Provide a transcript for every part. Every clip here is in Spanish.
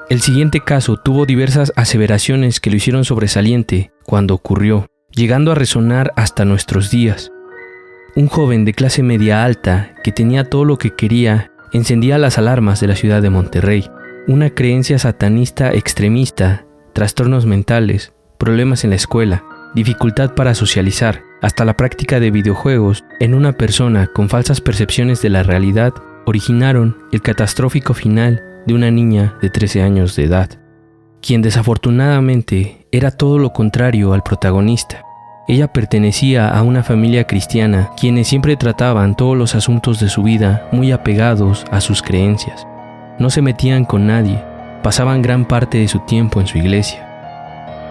El siguiente caso tuvo diversas aseveraciones que lo hicieron sobresaliente cuando ocurrió, llegando a resonar hasta nuestros días. Un joven de clase media alta que tenía todo lo que quería encendía las alarmas de la ciudad de Monterrey. Una creencia satanista extremista, trastornos mentales, problemas en la escuela, dificultad para socializar, hasta la práctica de videojuegos en una persona con falsas percepciones de la realidad originaron el catastrófico final de una niña de 13 años de edad, quien desafortunadamente era todo lo contrario al protagonista. Ella pertenecía a una familia cristiana, quienes siempre trataban todos los asuntos de su vida muy apegados a sus creencias. No se metían con nadie, pasaban gran parte de su tiempo en su iglesia.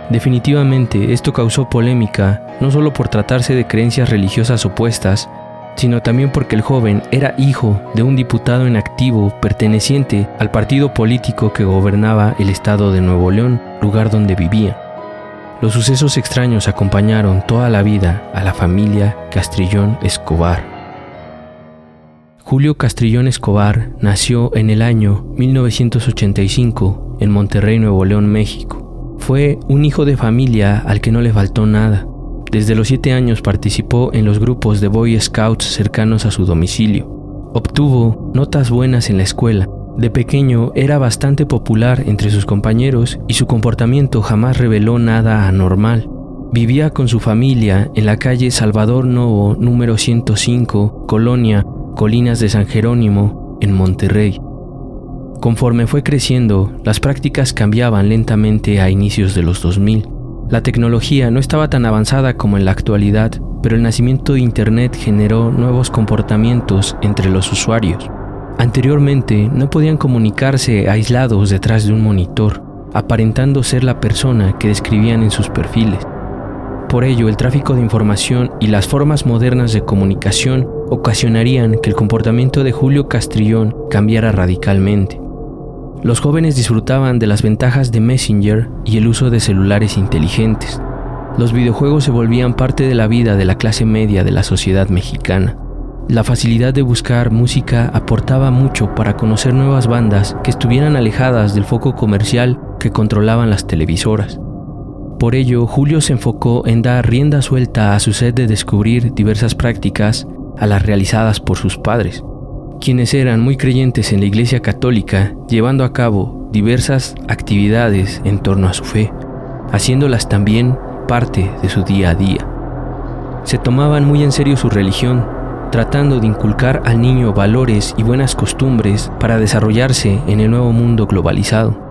Definitivamente esto causó polémica, no solo por tratarse de creencias religiosas opuestas, sino también porque el joven era hijo de un diputado en activo perteneciente al partido político que gobernaba el estado de Nuevo León, lugar donde vivía. Los sucesos extraños acompañaron toda la vida a la familia Castrillón Escobar. Julio Castrillón Escobar nació en el año 1985 en Monterrey, Nuevo León, México. Fue un hijo de familia al que no le faltó nada. Desde los 7 años participó en los grupos de Boy Scouts cercanos a su domicilio. Obtuvo notas buenas en la escuela. De pequeño era bastante popular entre sus compañeros y su comportamiento jamás reveló nada anormal. Vivía con su familia en la calle Salvador Novo, número 105, Colonia Colinas de San Jerónimo, en Monterrey. Conforme fue creciendo, las prácticas cambiaban lentamente a inicios de los 2000. La tecnología no estaba tan avanzada como en la actualidad, pero el nacimiento de Internet generó nuevos comportamientos entre los usuarios. Anteriormente no podían comunicarse aislados detrás de un monitor, aparentando ser la persona que describían en sus perfiles. Por ello, el tráfico de información y las formas modernas de comunicación ocasionarían que el comportamiento de Julio Castrillón cambiara radicalmente. Los jóvenes disfrutaban de las ventajas de Messenger y el uso de celulares inteligentes. Los videojuegos se volvían parte de la vida de la clase media de la sociedad mexicana. La facilidad de buscar música aportaba mucho para conocer nuevas bandas que estuvieran alejadas del foco comercial que controlaban las televisoras. Por ello, Julio se enfocó en dar rienda suelta a su sed de descubrir diversas prácticas a las realizadas por sus padres, quienes eran muy creyentes en la Iglesia Católica, llevando a cabo diversas actividades en torno a su fe, haciéndolas también parte de su día a día. Se tomaban muy en serio su religión, tratando de inculcar al niño valores y buenas costumbres para desarrollarse en el nuevo mundo globalizado.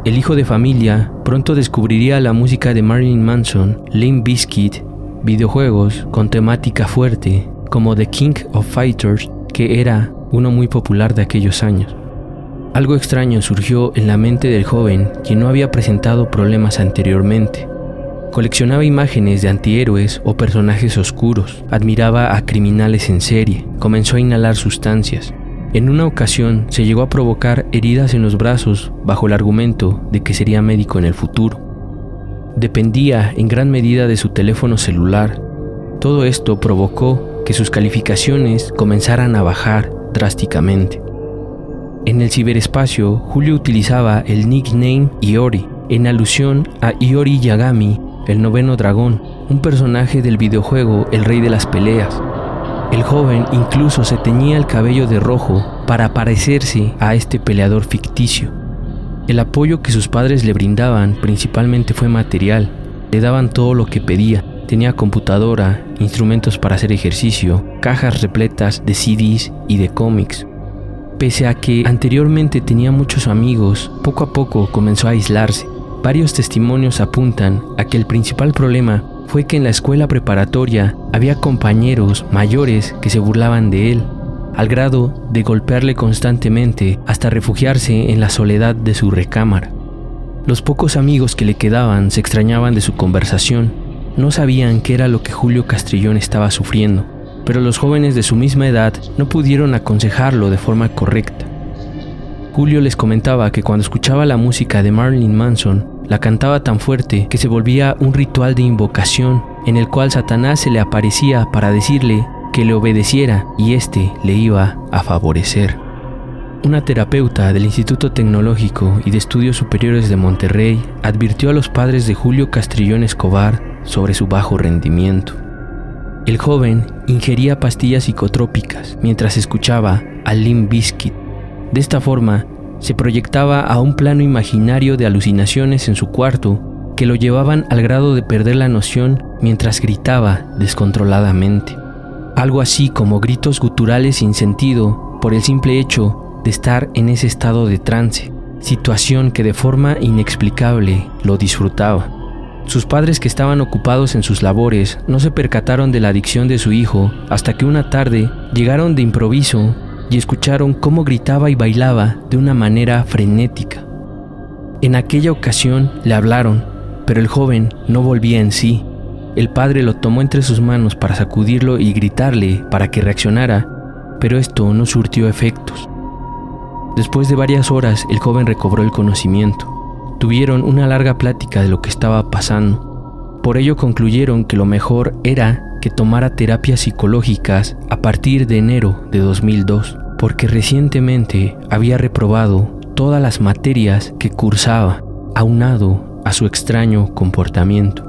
El hijo de familia pronto descubriría la música de Marilyn Manson, Limp Bizkit, videojuegos con temática fuerte como The King of Fighters, que era uno muy popular de aquellos años. Algo extraño surgió en la mente del joven, quien no había presentado problemas anteriormente. Coleccionaba imágenes de antihéroes o personajes oscuros, admiraba a criminales en serie, comenzó a inhalar sustancias. En una ocasión se llegó a provocar heridas en los brazos bajo el argumento de que sería médico en el futuro. Dependía en gran medida de su teléfono celular. Todo esto provocó que sus calificaciones comenzaran a bajar drásticamente. En el ciberespacio, Julio utilizaba el nickname Iori, en alusión a Iori Yagami, el noveno dragón, un personaje del videojuego El Rey de las Peleas. El joven incluso se teñía el cabello de rojo para parecerse a este peleador ficticio. El apoyo que sus padres le brindaban principalmente fue material, le daban todo lo que pedía. Tenía computadora, instrumentos para hacer ejercicio, cajas repletas de CDs y de cómics. Pese a que anteriormente tenía muchos amigos, poco a poco comenzó a aislarse. Varios testimonios apuntan a que el principal problema fue que en la escuela preparatoria había compañeros mayores que se burlaban de él, al grado de golpearle constantemente hasta refugiarse en la soledad de su recámara. Los pocos amigos que le quedaban se extrañaban de su conversación. No sabían qué era lo que Julio Castrillón estaba sufriendo, pero los jóvenes de su misma edad no pudieron aconsejarlo de forma correcta. Julio les comentaba que cuando escuchaba la música de Marilyn Manson, la cantaba tan fuerte que se volvía un ritual de invocación en el cual Satanás se le aparecía para decirle que le obedeciera y éste le iba a favorecer. Una terapeuta del Instituto Tecnológico y de Estudios Superiores de Monterrey advirtió a los padres de Julio Castrillón Escobar sobre su bajo rendimiento. El joven ingería pastillas psicotrópicas mientras escuchaba a Limp Bizkit. De esta forma, se proyectaba a un plano imaginario de alucinaciones en su cuarto que lo llevaban al grado de perder la noción mientras gritaba descontroladamente. Algo así como gritos guturales sin sentido por el simple hecho de estar en ese estado de trance, situación que de forma inexplicable lo disfrutaba. Sus padres, que estaban ocupados en sus labores, no se percataron de la adicción de su hijo hasta que una tarde llegaron de improviso y escucharon cómo gritaba y bailaba de una manera frenética. En aquella ocasión le hablaron, pero el joven no volvía en sí. El padre lo tomó entre sus manos para sacudirlo y gritarle para que reaccionara, pero esto no surtió efectos. Después de varias horas, el joven recobró el conocimiento. Tuvieron una larga plática de lo que estaba pasando. Por ello concluyeron que lo mejor era que tomara terapias psicológicas a partir de enero de 2002, porque recientemente había reprobado todas las materias que cursaba, aunado a su extraño comportamiento.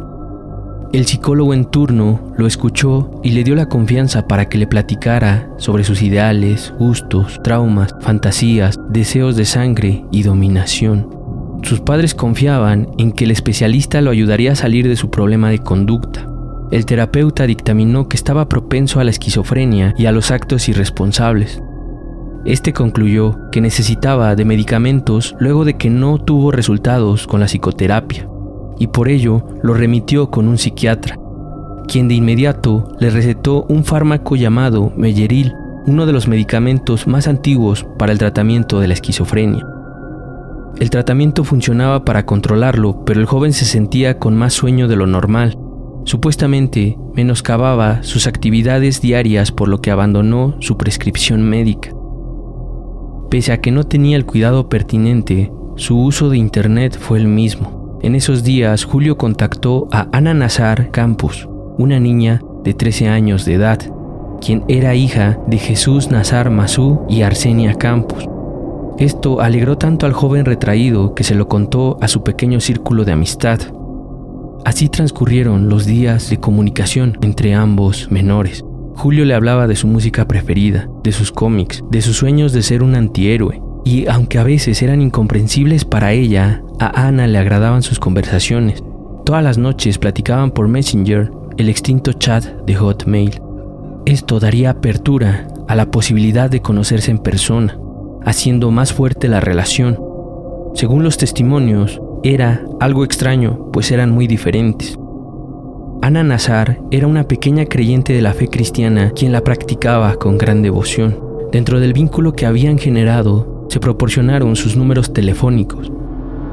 El psicólogo en turno lo escuchó y le dio la confianza para que le platicara sobre sus ideales, gustos, traumas, fantasías, deseos de sangre y dominación. Sus padres confiaban en que el especialista lo ayudaría a salir de su problema de conducta. El terapeuta dictaminó que estaba propenso a la esquizofrenia y a los actos irresponsables. Este concluyó que necesitaba de medicamentos luego de que no tuvo resultados con la psicoterapia, y por ello lo remitió con un psiquiatra, quien de inmediato le recetó un fármaco llamado Melleril, uno de los medicamentos más antiguos para el tratamiento de la esquizofrenia. El tratamiento funcionaba para controlarlo, pero el joven se sentía con más sueño de lo normal. Supuestamente menoscababa sus actividades diarias, por lo que abandonó su prescripción médica. Pese a que no tenía el cuidado pertinente, su uso de internet fue el mismo. En esos días, Julio contactó a Ana Nazar Campos, una niña de 13 años de edad, quien era hija de Jesús Nazar Mazú y Arsenia Campos. Esto alegró tanto al joven retraído que se lo contó a su pequeño círculo de amistad. Así transcurrieron los días de comunicación entre ambos menores. Julio le hablaba de su música preferida, de sus cómics, de sus sueños de ser un antihéroe. Y aunque a veces eran incomprensibles para ella, a Ana le agradaban sus conversaciones. Todas las noches platicaban por Messenger, el extinto chat de Hotmail. Esto daría apertura a la posibilidad de conocerse en persona, haciendo más fuerte la relación. Según los testimonios, era algo extraño, pues eran muy diferentes. Ana Nazar era una pequeña creyente de la fe cristiana quien la practicaba con gran devoción. Dentro del vínculo que habían generado, se proporcionaron sus números telefónicos.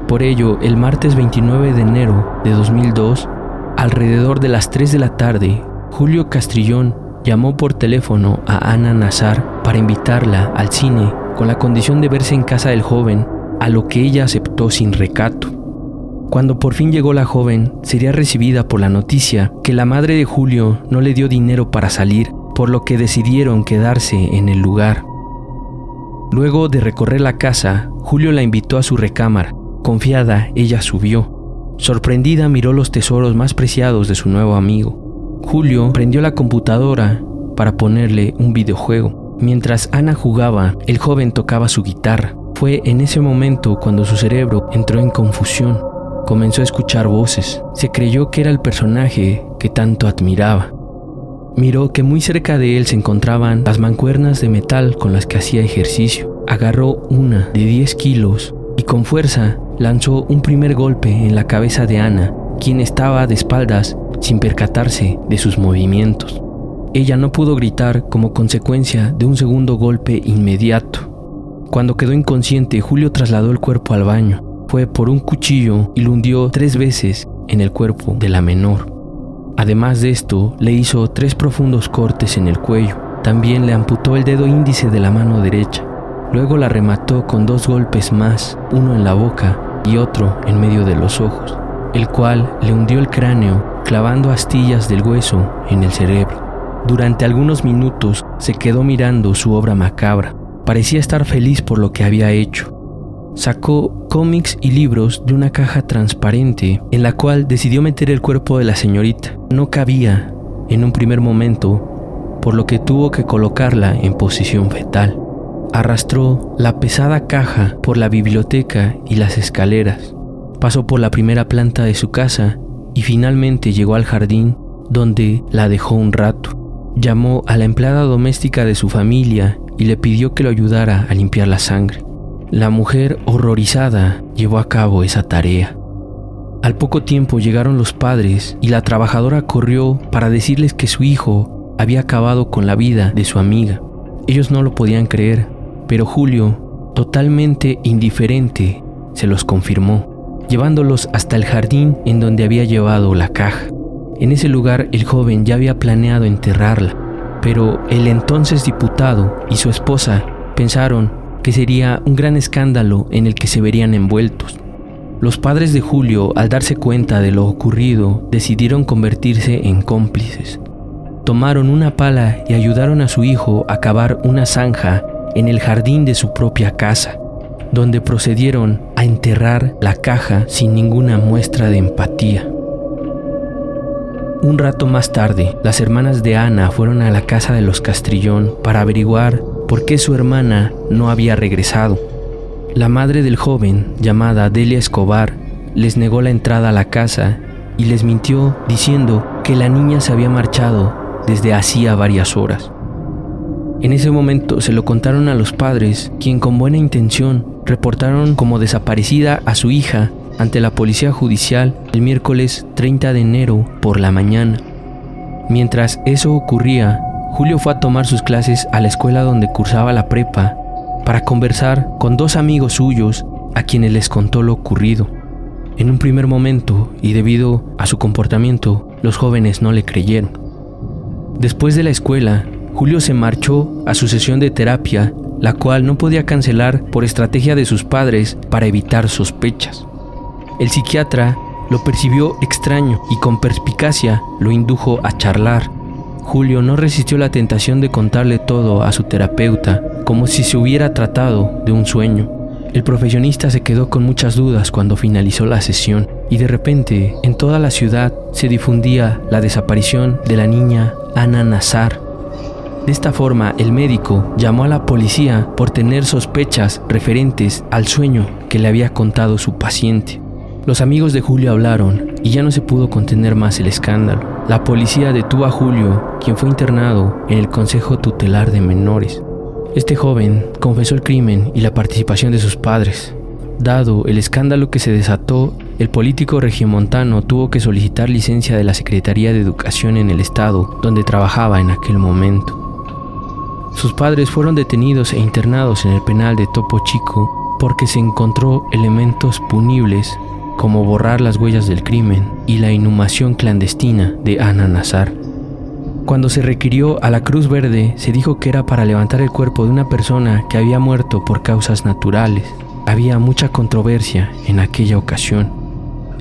Por ello, el martes 29 de enero de 2002, alrededor de las 3 de la tarde, Julio Castrillón llamó por teléfono a Ana Nazar para invitarla al cine con la condición de verse en casa del joven, a lo que ella aceptó sin recato. Cuando por fin llegó la joven, sería recibida por la noticia que la madre de Julio no le dio dinero para salir, por lo que decidieron quedarse en el lugar. Luego de recorrer la casa, Julio la invitó a su recámara. Confiada, ella subió. Sorprendida, miró los tesoros más preciados de su nuevo amigo. Julio prendió la computadora para ponerle un videojuego. Mientras Ana jugaba, el joven tocaba su guitarra. Fue en ese momento cuando su cerebro entró en confusión. Comenzó a escuchar voces. Se creyó que era el personaje que tanto admiraba. Miró que muy cerca de él se encontraban las mancuernas de metal con las que hacía ejercicio. Agarró una de 10 kilos y con fuerza lanzó un primer golpe en la cabeza de Ana, quien estaba de espaldas sin percatarse de sus movimientos. Ella no pudo gritar como consecuencia de un segundo golpe inmediato. Cuando quedó inconsciente, Julio trasladó el cuerpo al baño. Fue por un cuchillo y lo hundió 3 veces en el cuerpo de la menor. Además de esto, le hizo 3 profundos cortes en el cuello. También le amputó el dedo índice de la mano derecha. Luego la remató con 2 golpes más, uno en la boca y otro en medio de los ojos, el cual le hundió el cráneo clavando astillas del hueso en el cerebro. Durante algunos minutos se quedó mirando su obra macabra. parecía estar feliz por lo que había hecho. Sacó cómics y libros de una caja transparente en la cual decidió meter el cuerpo de la señorita. No cabía en un primer momento, por lo que tuvo que colocarla en posición fetal. Arrastró la pesada caja por la biblioteca y las escaleras. Pasó por la primera planta de su casa y finalmente llegó al jardín, donde la dejó un rato. Llamó a la empleada doméstica de su familia y le pidió que lo ayudara a limpiar la sangre. La mujer, horrorizada, llevó a cabo esa tarea. Al poco tiempo llegaron los padres y la trabajadora corrió para decirles que su hijo había acabado con la vida de su amiga. Ellos no lo podían creer, pero Julio, totalmente indiferente, se los confirmó, llevándolos hasta el jardín en donde había llevado la caja. En ese lugar el joven ya había planeado enterrarla, pero el entonces diputado y su esposa pensaron que sería un gran escándalo en el que se verían envueltos. Los padres de Julio, al darse cuenta de lo ocurrido, decidieron convertirse en cómplices. Tomaron una pala y ayudaron a su hijo a cavar una zanja en el jardín de su propia casa, donde procedieron a enterrar la caja sin ninguna muestra de empatía. Un rato más tarde, las hermanas de Ana fueron a la casa de los Castrillón para averiguar por qué su hermana no había regresado. La madre del joven, llamada Delia Escobar, les negó la entrada a la casa y les mintió diciendo que la niña se había marchado desde hacía varias horas. En ese momento se lo contaron a los padres, quien con buena intención reportaron como desaparecida a su hija ante la policía judicial el miércoles 30 de enero por la mañana. Mientras eso ocurría, Julio fue a tomar sus clases a la escuela donde cursaba la prepa para conversar con dos amigos suyos a quienes les contó lo ocurrido. En un primer momento, y debido a su comportamiento, los jóvenes no le creyeron. Después de la escuela, Julio se marchó a su sesión de terapia, la cual no podía cancelar por estrategia de sus padres para evitar sospechas. El psiquiatra lo percibió extraño y con perspicacia lo indujo a charlar. Julio no resistió la tentación de contarle todo a su terapeuta, como si se hubiera tratado de un sueño. El profesionista se quedó con muchas dudas cuando finalizó la sesión, y de repente, en toda la ciudad se difundía la desaparición de la niña Ana Nazar. De esta forma, el médico llamó a la policía por tener sospechas referentes al sueño que le había contado su paciente. Los amigos de Julio hablaron y ya no se pudo contener más el escándalo. La policía detuvo a Julio, quien fue internado en el Consejo Tutelar de Menores. Este joven confesó el crimen y la participación de sus padres. Dado el escándalo que se desató, el político regiomontano tuvo que solicitar licencia de la Secretaría de Educación en el estado donde trabajaba en aquel momento. Sus padres fueron detenidos e internados en el penal de Topo Chico porque se encontró elementos punibles como borrar las huellas del crimen y la inhumación clandestina de Ana Nazar. Cuando se requirió a la Cruz Verde, se dijo que era para levantar el cuerpo de una persona que había muerto por causas naturales. Había mucha controversia en aquella ocasión.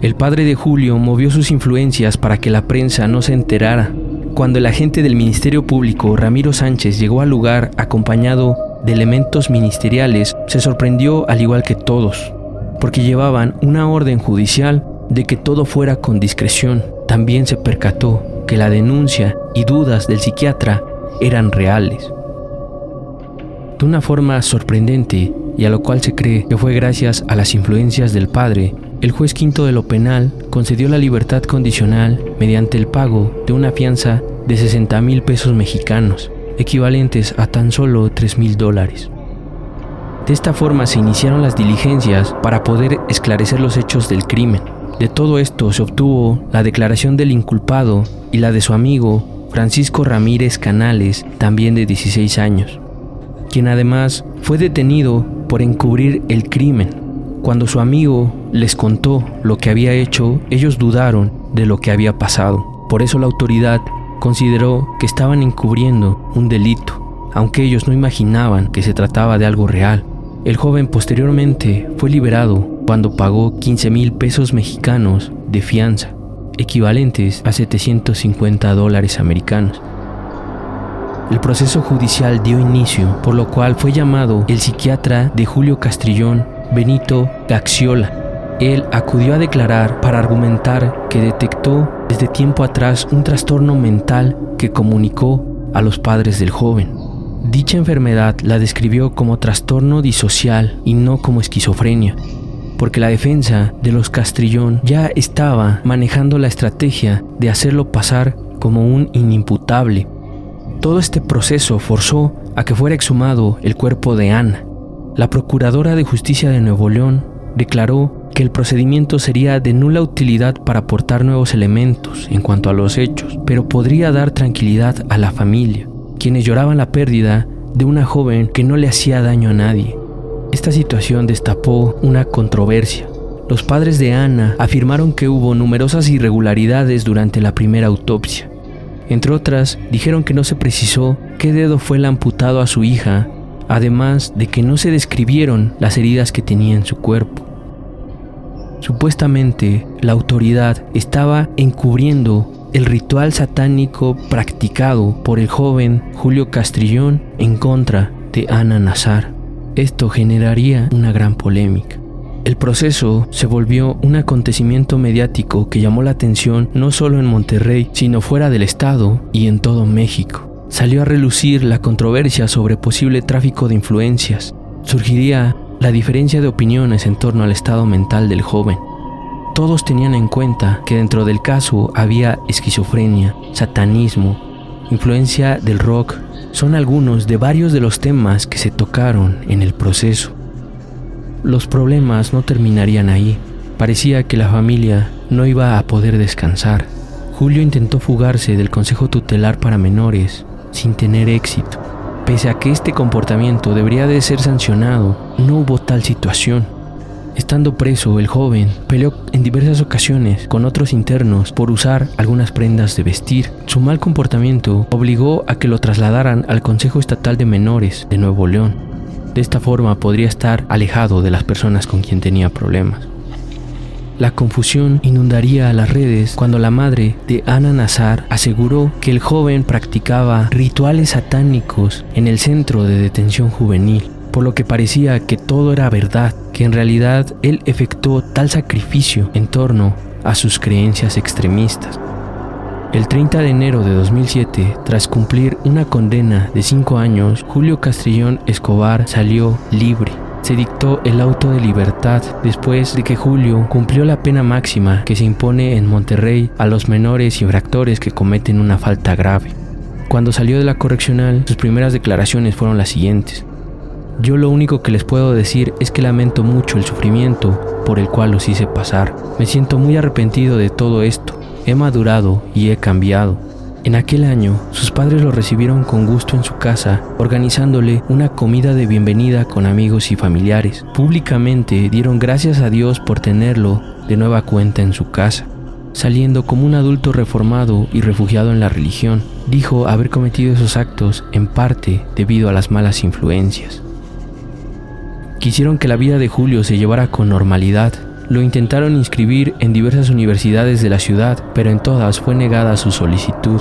El padre de Julio movió sus influencias para que la prensa no se enterara. Cuando el agente del Ministerio Público, Ramiro Sánchez, llegó al lugar acompañado de elementos ministeriales, se sorprendió al igual que todos, porque llevaban una orden judicial de que todo fuera con discreción. También se percató que la denuncia y dudas del psiquiatra eran reales. De una forma sorprendente, y a lo cual se cree que fue gracias a las influencias del padre, el juez quinto de lo penal concedió la libertad condicional mediante el pago de una fianza de 60,000 pesos mexicanos, equivalentes a tan solo $3,000. De esta forma se iniciaron las diligencias para poder esclarecer los hechos del crimen. De todo esto se obtuvo la declaración del inculpado y la de su amigo Francisco Ramírez Canales, también de 16 años, quien además fue detenido por encubrir el crimen. Cuando su amigo les contó lo que había hecho, ellos dudaron de lo que había pasado. Por eso la autoridad consideró que estaban encubriendo un delito, aunque ellos no imaginaban que se trataba de algo real. El joven posteriormente fue liberado cuando pagó 15,000 pesos mexicanos de fianza, equivalentes a $750 americanos. El proceso judicial dio inicio, por lo cual fue llamado el psiquiatra de Julio Castrillón, Benito Gaxiola. Él acudió a declarar para argumentar que detectó desde tiempo atrás un trastorno mental que comunicó a los padres del joven. Dicha enfermedad la describió como trastorno disocial y no como esquizofrenia, porque la defensa de los Castrillón ya estaba manejando la estrategia de hacerlo pasar como un inimputable. Todo este proceso forzó a que fuera exhumado el cuerpo de Ana. La Procuradora de Justicia de Nuevo León declaró que el procedimiento sería de nula utilidad para aportar nuevos elementos en cuanto a los hechos, pero podría dar tranquilidad a la familia, quienes lloraban la pérdida de una joven que no le hacía daño a nadie. Esta situación destapó una controversia. Los padres de Ana afirmaron que hubo numerosas irregularidades durante la primera autopsia. Entre otras, dijeron que no se precisó qué dedo fue el amputado a su hija, además de que no se describieron las heridas que tenía en su cuerpo. Supuestamente, la autoridad estaba encubriendo el ritual satánico practicado por el joven Julio Castrillón en contra de Ana Nazar. Esto generaría una gran polémica. El proceso se volvió un acontecimiento mediático que llamó la atención no solo en Monterrey, sino fuera del estado y en todo México. Salió a relucir la controversia sobre posible tráfico de influencias. Surgiría la diferencia de opiniones en torno al estado mental del joven. Todos tenían en cuenta que dentro del caso había esquizofrenia, satanismo, influencia del rock. Son algunos de varios de los temas que se tocaron en el proceso. Los problemas no terminarían ahí. Parecía que la familia no iba a poder descansar. Julio intentó fugarse del Consejo Tutelar para Menores sin tener éxito. Pese a que este comportamiento debería de ser sancionado, no hubo tal situación. Estando preso, el joven peleó en diversas ocasiones con otros internos por usar algunas prendas de vestir. Su mal comportamiento obligó a que lo trasladaran al Consejo Estatal de Menores de Nuevo León. De esta forma podría estar alejado de las personas con quien tenía problemas. La confusión inundaría las redes cuando la madre de Ana Nazar aseguró que el joven practicaba rituales satánicos en el centro de detención juvenil, por lo que parecía que todo era verdad, que en realidad él efectuó tal sacrificio en torno a sus creencias extremistas. El 30 de enero de 2007, tras cumplir una condena de 5 años, Julio Castrillón Escobar salió libre. Se dictó el auto de libertad después de que Julio cumplió la pena máxima que se impone en Monterrey a los menores infractores que cometen una falta grave. Cuando salió de la correccional, sus primeras declaraciones fueron las siguientes: "Yo lo único que les puedo decir es que lamento mucho el sufrimiento por el cual los hice pasar. Me siento muy arrepentido de todo esto. He madurado y he cambiado". En aquel año, sus padres lo recibieron con gusto en su casa, organizándole una comida de bienvenida con amigos y familiares. Públicamente dieron gracias a Dios por tenerlo de nueva cuenta en su casa. Saliendo como un adulto reformado y refugiado en la religión, dijo haber cometido esos actos en parte debido a las malas influencias. Quisieron que la vida de Julio se llevara con normalidad. Lo intentaron inscribir en diversas universidades de la ciudad, pero en todas fue negada su solicitud.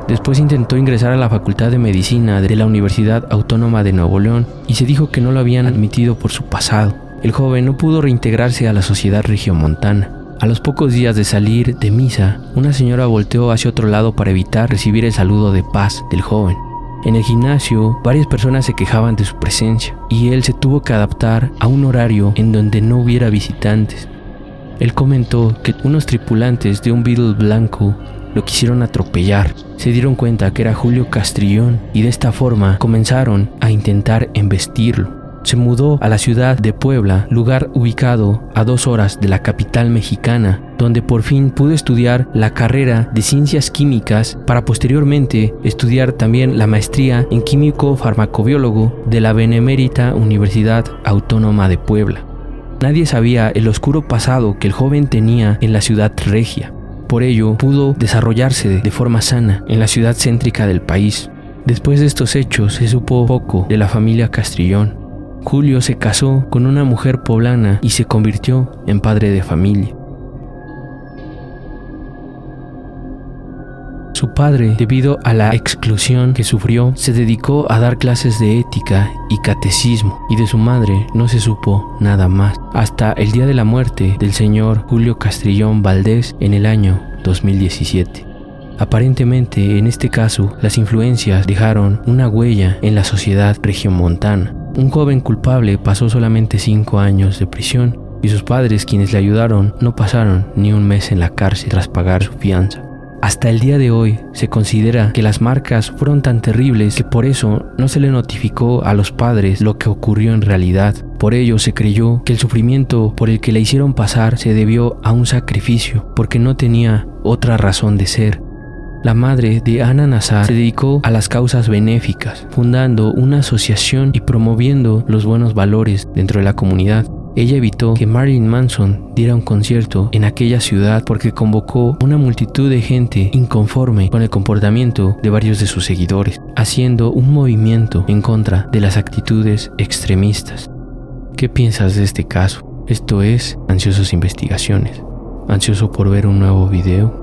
Después intentó ingresar a la Facultad de Medicina de la Universidad Autónoma de Nuevo León y se dijo que no lo habían admitido por su pasado. El joven no pudo reintegrarse a la sociedad regiomontana. A los pocos días de salir de misa, una señora volteó hacia otro lado para evitar recibir el saludo de paz del joven. En el gimnasio, varias personas se quejaban de su presencia y él se tuvo que adaptar a un horario en donde no hubiera visitantes. Él comentó que unos tripulantes de un Beetle blanco lo quisieron atropellar. Se dieron cuenta que era Julio Castrillón y de esta forma comenzaron a intentar embestirlo. Se mudó a la ciudad de Puebla, lugar ubicado a 2 horas de la capital mexicana, donde por fin pudo estudiar la carrera de Ciencias Químicas para posteriormente estudiar también la maestría en Químico Farmacobiólogo de la Benemérita Universidad Autónoma de Puebla. Nadie sabía el oscuro pasado que el joven tenía en la ciudad regia. Por ello, pudo desarrollarse de forma sana en la ciudad céntrica del país. Después de estos hechos, se supo poco de la familia Castrillón. Julio se casó con una mujer poblana y se convirtió en padre de familia. Su padre, debido a la exclusión que sufrió, se dedicó a dar clases de ética y catecismo, y de su madre no se supo nada más, hasta el día de la muerte del señor Julio Castrillón Valdés en el año 2017. Aparentemente, en este caso, las influencias dejaron una huella en la sociedad regiomontana. Un joven culpable pasó solamente 5 años de prisión y sus padres, quienes le ayudaron, no pasaron ni un mes en la cárcel tras pagar su fianza. Hasta el día de hoy se considera que las marcas fueron tan terribles que por eso no se le notificó a los padres lo que ocurrió en realidad. Por ello se creyó que el sufrimiento por el que le hicieron pasar se debió a un sacrificio, porque no tenía otra razón de ser. La madre de Ana Nazar se dedicó a las causas benéficas, fundando una asociación y promoviendo los buenos valores dentro de la comunidad. Ella evitó que Marilyn Manson diera un concierto en aquella ciudad porque convocó una multitud de gente inconforme con el comportamiento de varios de sus seguidores, haciendo un movimiento en contra de las actitudes extremistas. ¿Qué piensas de este caso? Esto es Ansiosos Investigaciones. ¿Ansioso por ver un nuevo video?